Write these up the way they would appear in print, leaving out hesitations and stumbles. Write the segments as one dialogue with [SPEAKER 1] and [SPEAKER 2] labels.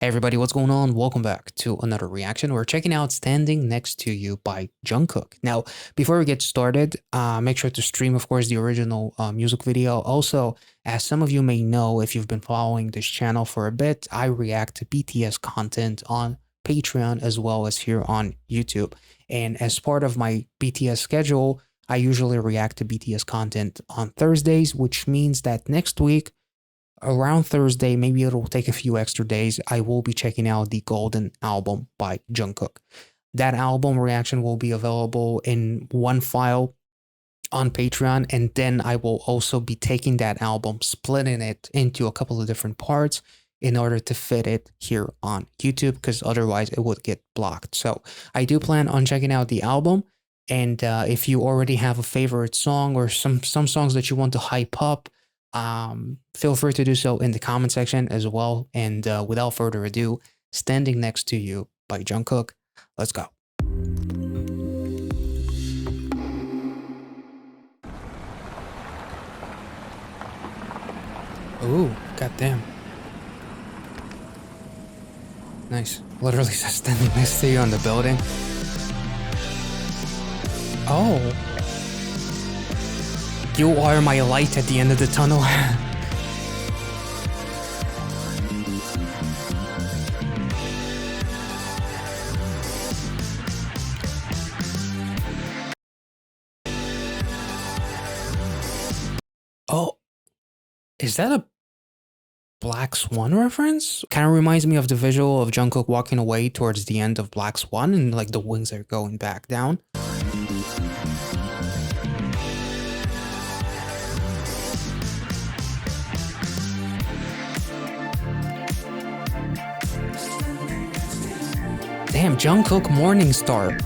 [SPEAKER 1] Hey everybody, what's going on? Welcome back to another reaction. We're checking out Standing Next to You by Jungkook. Now, before we get started, make sure to stream, of course, the original music video. Also, as some of you may know, if you've been following this channel for a bit, I react to BTS content on Patreon as well as here on YouTube. And as part of my BTS schedule, I usually react to BTS content on Thursdays, which means that next week, around Thursday, maybe it'll take a few extra days, I will be checking out the Golden album by Jungkook. That album reaction will be available in one file on Patreon, and then I will also be taking that album, splitting it into a couple of different parts in order to fit it here on YouTube, because otherwise it would get blocked. So I do plan on checking out the album, and if you already have a favorite song or some songs that you want to hype up, feel free to do so in the comment section as well. And without further ado, Standing Next to You by Jungkook. Let's go. Ooh, goddamn. Nice. Literally says standing next to you on the building. Oh. You are my light at the end of the tunnel. Oh, is that a Black Swan reference? Kind of reminds me of the visual of Jungkook walking away towards the end of Black Swan and like the wings are going back down. Damn, Jungkook Morningstar.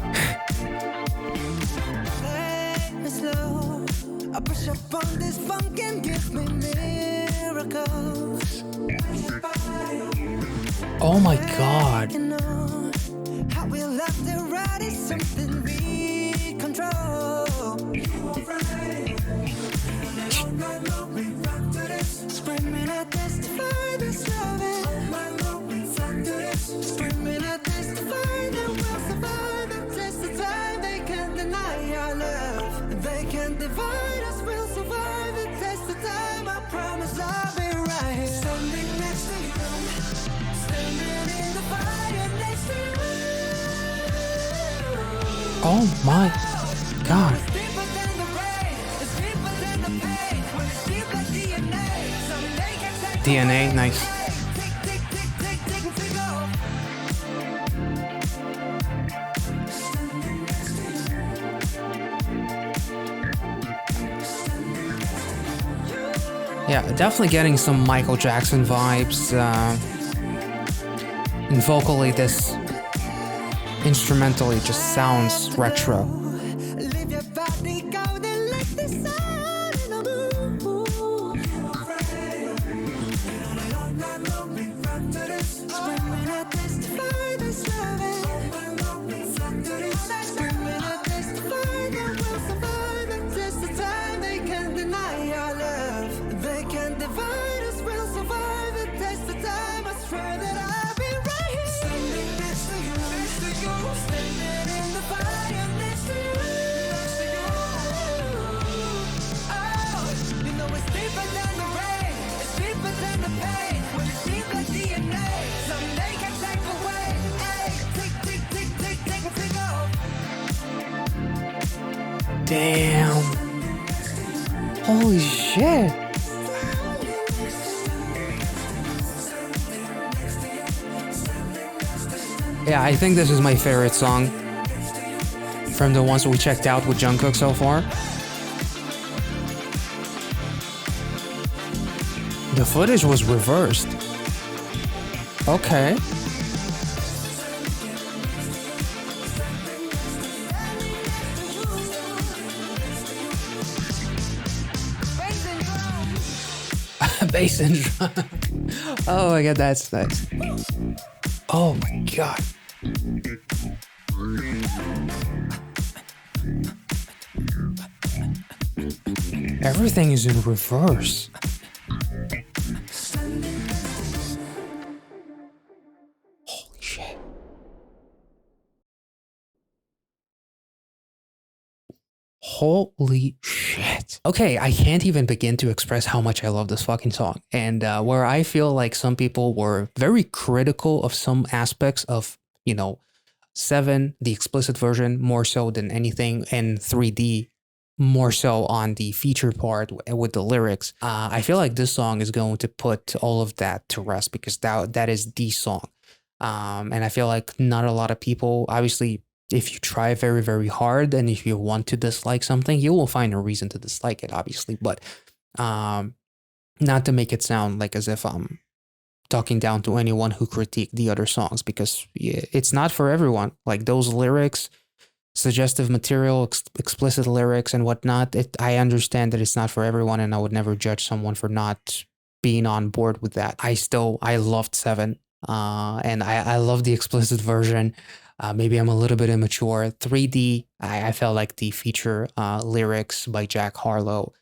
[SPEAKER 1] Oh my god. Oh my god. DNA, nice. Yeah, definitely getting some Michael Jackson vibes. And vocally, this instrumentally just sounds retro. Damn. Holy shit. Yeah, I think this is my favorite song from the ones we checked out with Jungkook so far. The footage was reversed. Okay. Bass and drum. Oh my god, that's nice. Oh my god. Everything is in reverse. shit. Holy shit. Okay, I can't even begin to express how much I love this fucking song. And where I feel like some people were very critical of some aspects of, you know, 7, the explicit version, more so than anything, and 3D, more so on the feature part with the lyrics. I feel like this song is going to put all of that to rest because that is the song. And I feel like not a lot of people, obviously, if you try very, very hard and if you want to dislike something, you will find a reason to dislike it, obviously. But um, not to make it sound like as if I'm talking down to anyone who critique the other songs because it's not for everyone. Like those lyrics, suggestive material, explicit lyrics and whatnot, I understand that it's not for everyone and I would never judge someone for not being on board with that. I loved 7 and I love the explicit version. Maybe I'm a little bit immature. 3D, I felt like the feature lyrics by Jack Harlow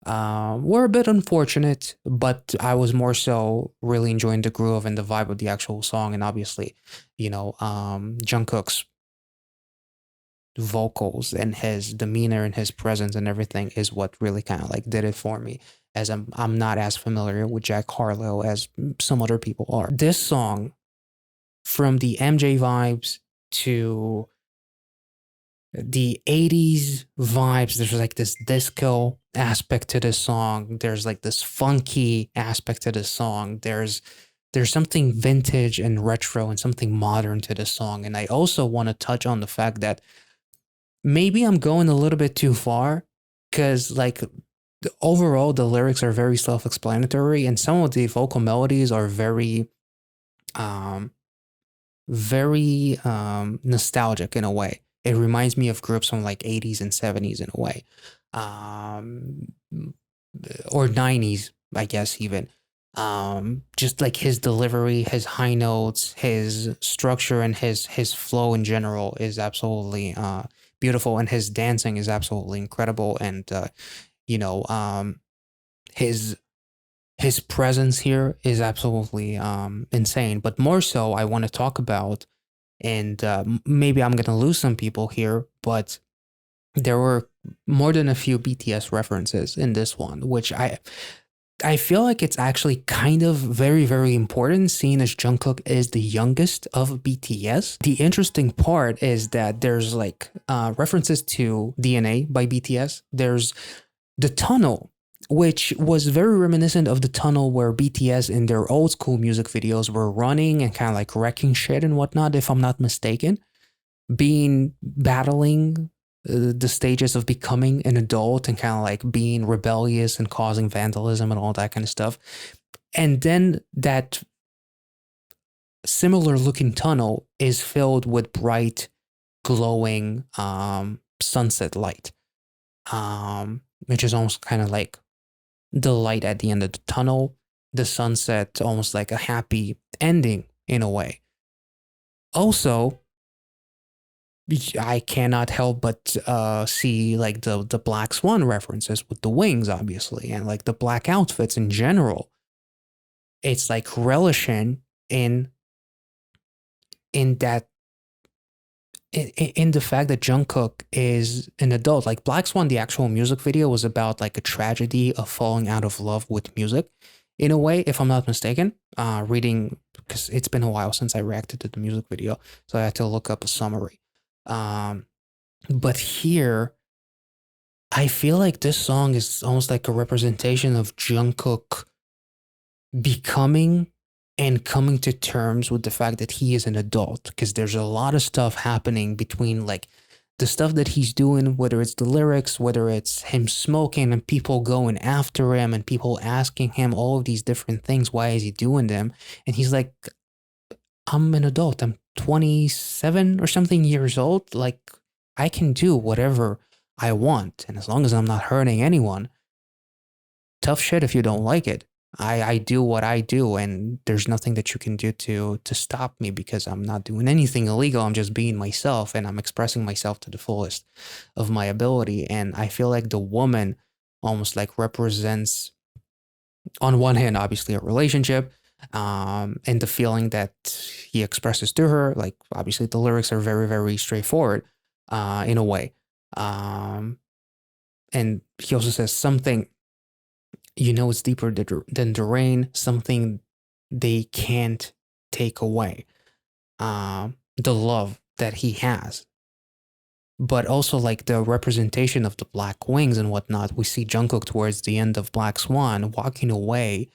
[SPEAKER 1] were a bit unfortunate, but I was more so really enjoying the groove and the vibe of the actual song. And obviously, Jungkook's vocals and his demeanor and his presence and everything is what really kind of like did it for me. As I'm not as familiar with Jack Harlow as some other people are. This song, from the MJ vibes to the 80s vibes, there's like this disco aspect to this song, there's like this funky aspect to this song, there's something vintage and retro and something modern to this song. And I also want to touch on the fact that maybe I'm going a little bit too far because like overall the lyrics are very self-explanatory and some of the vocal melodies are very nostalgic in a way. It reminds me of groups from like 80s and 70s in a way. Or 90s, I guess even. Just like his delivery, his high notes, his structure and his flow in general is absolutely beautiful, and his dancing is absolutely incredible. And you know, his presence here is absolutely insane. But more so, I want to talk about, and maybe I'm gonna lose some people here, but there were more than a few BTS references in this one, which I feel like it's actually kind of very, very important, seeing as Jungkook is the youngest of BTS. The interesting part is that there's like references to DNA by BTS. There's the tunnel, which was very reminiscent of the tunnel where BTS in their old school music videos were running and kind of like wrecking shit and whatnot, if I'm not mistaken, battling the stages of becoming an adult and kind of like being rebellious and causing vandalism and all that kind of stuff. And then that similar looking tunnel is filled with bright, glowing sunset light, which is almost kind of like the light at the end of the tunnel, the sunset, almost like a happy ending in a way. Also, I cannot help but see like the Black Swan references with the wings, obviously, and like the black outfits in general. It's like relishing in that in the fact that Jungkook is an adult. Like Black Swan, the actual music video was about like a tragedy of falling out of love with music, in a way, if I'm not mistaken. Reading, because it's been a while since I reacted to the music video, so I had to look up a summary. But here, I feel like this song is almost like a representation of Jungkook becoming and coming to terms with the fact that he is an adult, because there's a lot of stuff happening between like the stuff that he's doing, whether it's the lyrics, whether it's him smoking and people going after him and people asking him all of these different things. Why is he doing them? And he's like, I'm an adult. I'm 27 or something years old. Like, I can do whatever I want. And as long as I'm not hurting anyone, tough shit if you don't like it. I do what I do, and there's nothing that you can do to stop me, because I'm not doing anything illegal. I'm just being myself, and I'm expressing myself to the fullest of my ability. And I feel like the woman almost like represents, on one hand, obviously a relationship, and the feeling that he expresses to her. Like obviously the lyrics are very, very straightforward, in a way. Um, and he also says something, it's deeper than the rain, something they can't take away. The love that he has, but also like the representation of the black wings and whatnot. We see Jungkook towards the end of Black Swan walking away.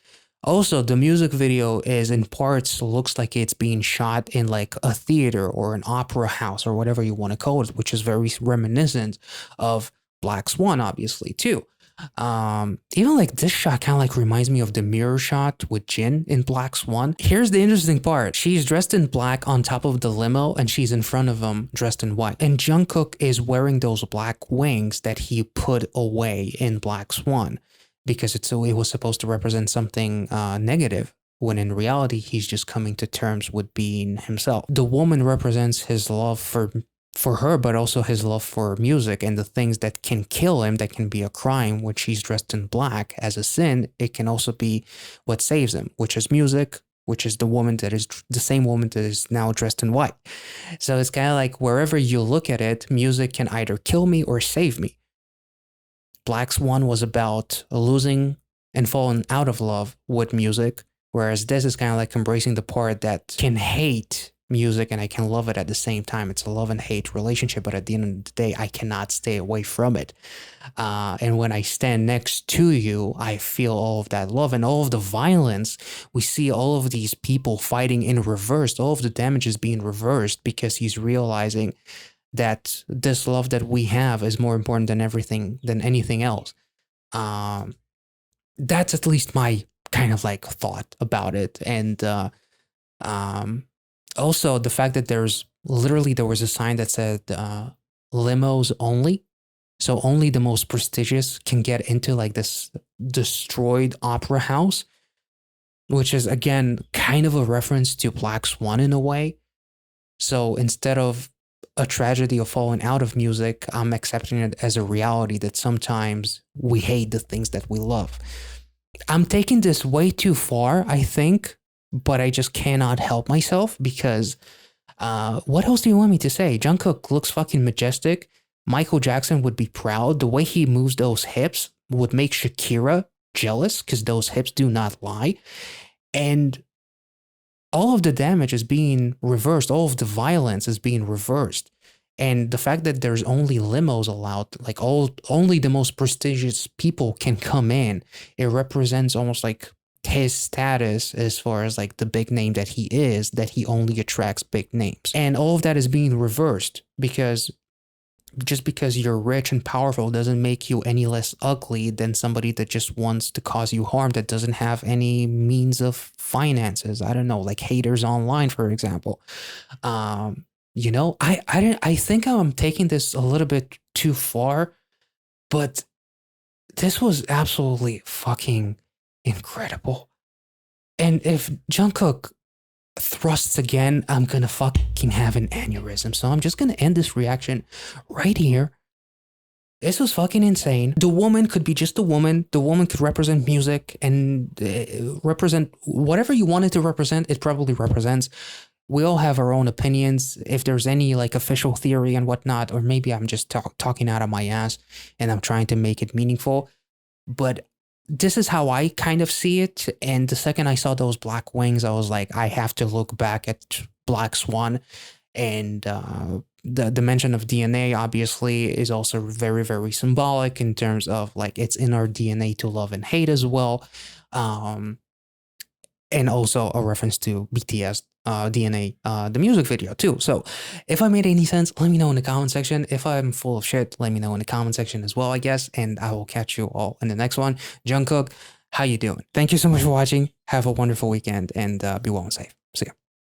[SPEAKER 1] Also, the music video is in parts looks like it's being shot in like a theater or an opera house or whatever you want to call it, which is very reminiscent of Black Swan, obviously, too. Even like this shot kind of like reminds me of the mirror shot with Jin in Black Swan. Here's the interesting part. She's dressed in black on top of the limo and she's in front of him dressed in white. And Jungkook is wearing those black wings that he put away in Black Swan because it was supposed to represent something negative, when in reality he's just coming to terms with being himself. The woman represents his love for her, but also his love for music and the things that can kill him, that can be a crime, when she's dressed in black as a sin. It can also be what saves him, which is music, which is the woman that is the same woman that is now dressed in white. So it's kind of like wherever you look at it, music can either kill me or save me. Black Swan was about losing and falling out of love with music, whereas this is kind of like embracing the part that can hate music and I can love it at the same time. It's a love and hate relationship, but at the end of the day, I cannot stay away from it. And when I stand next to you, I feel all of that love and all of the violence. We see all of these people fighting in reverse, all of the damage is being reversed because he's realizing that this love that we have is more important than anything else. That's at least my kind of like thought about it. And also the fact that there was a sign that said limos only. So only the most prestigious can get into like this destroyed opera house, which is again kind of a reference to Black Swan in a way. So instead of a tragedy of falling out of music, I'm accepting it as a reality that sometimes we hate the things that we love. I'm taking this way too far, I think, but I just cannot help myself because what else do you want me to say? Jungkook looks fucking majestic. Michael Jackson would be proud. The way he moves those hips would make Shakira jealous because those hips do not lie. And all of the damage is being reversed. All of the violence is being reversed. And the fact that there's only limos allowed, like only the most prestigious people can come in, it represents almost like his status as far as like the big name that he is, that he only attracts big names. And all of that is being reversed because just because you're rich and powerful doesn't make you any less ugly than somebody that just wants to cause you harm, that doesn't have any means of finances. I don't know, like haters online, for example. I think I'm taking this a little bit too far, but this was absolutely fucking incredible. And if Jungkook thrusts again, I'm gonna fucking have an aneurysm. So I'm just gonna end this reaction right here. This was fucking insane. The woman could be just a woman. The woman could represent music and represent whatever you want it to represent. It probably represents. We all have our own opinions. If there's any like official theory and whatnot, or maybe I'm just talking out of my ass and I'm trying to make it meaningful. But this is how I kind of see it. And the second I saw those black wings, I was like, I have to look back at Black Swan. And the mention of DNA obviously is also very, very symbolic in terms of like it's in our DNA to love and hate as well. And also a reference to BTS DNA, the music video too. So if I made any sense, let me know in the comment section. If I'm full of shit, let me know in the comment section as well, I guess. And I will catch you all in the next one. Jungkook, how you doing? Thank you so much for watching. Have a wonderful weekend and be well and safe. See ya.